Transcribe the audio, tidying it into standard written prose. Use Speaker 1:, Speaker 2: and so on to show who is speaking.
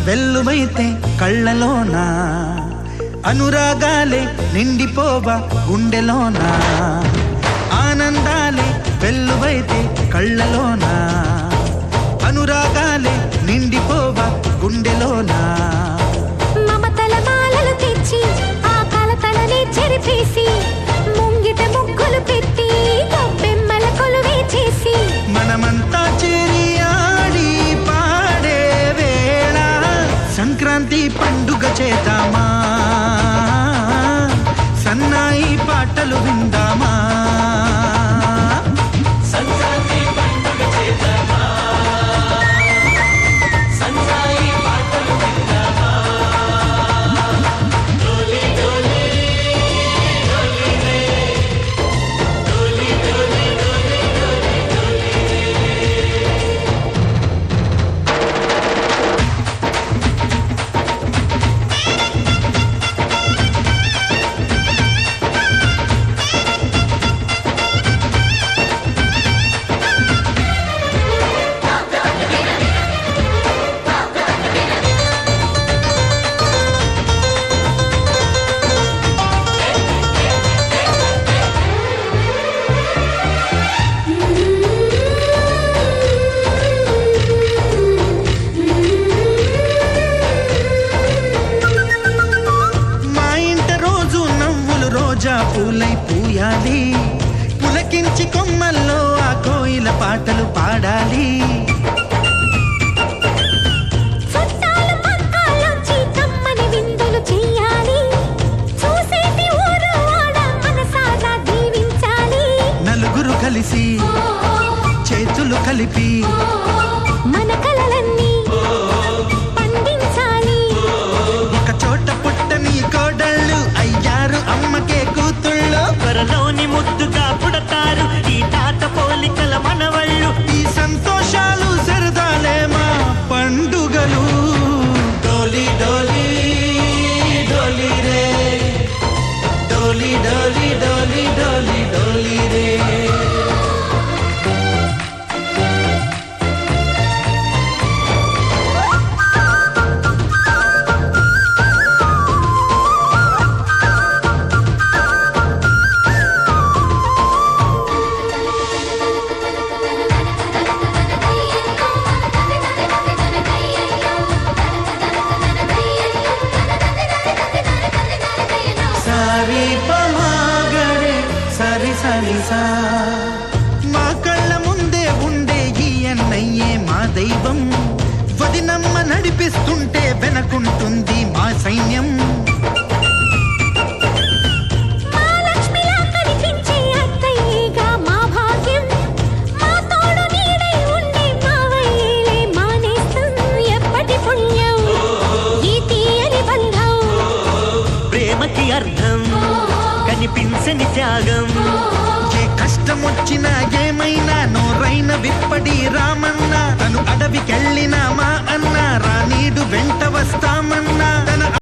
Speaker 1: వెల్లువైతే కళ్ళలోన అనురాగాలే నిండిపోవా గుండెలోన ఆనందాలే వెల్లువైతే కళ్ళలోన అనురాగాలే నిండిపోవా గుండెలోన
Speaker 2: మమతల మాలలు తెచ్చి ఆ కలతలని చెరిపేసి ముంగిట ముగ్గులు పెట్టి గొప్పెమ్మల కొలువే చేసి
Speaker 1: మనమంతా చేరి ఆడి పాడే వేళ సంక్రాంతి పండుగ చేద్దామా సన్నాయి పాటలు విందామా
Speaker 3: సంక్రాంతి పండుగ చేద్దామా సన్నాయి పాటలు విందామా డోలి డోలి డోలి రే డోలి డోలి డోలి డోలి డోలి
Speaker 1: మా ఇంట రోజు నవ్వులు రోజా పూలై పూయాలి పులకించి కొమ్మల్లో ఆ కోయిల పాటలు పాడాలి
Speaker 2: చుట్టాలు పక్కాలోంచి కమ్మని విందులు చెయ్యాలి చూసేటి ఊరు వాడ మనసారా దీవించాలి
Speaker 1: నలుగురు కలిసి చేతులు కలిపి
Speaker 2: మన కలలన్నీ పండించాలి
Speaker 1: ఒక చోట పుట్టని కోడళ్ళు అయ్యారు అమ్మకే కూతుళ్ళు
Speaker 3: త్వరలోని ముద్దుగా పుడతారు ఈ తాత పోలికల మనవళ్ళు
Speaker 1: ఈ సంతోషాలు సరదాలే మా పండుగలు డోలి డోలి డోలి రే డోలి డోలి డోలి డోలి డోలి రే సారీ పమాగరే సరి సరి సా మా కళ్ళ ముందే ఉండే ఈ అన్నయ్యే మా దైవం వదినమ్మ నడిపిస్తుంటే వెనకుంటుంది మా సైన్యం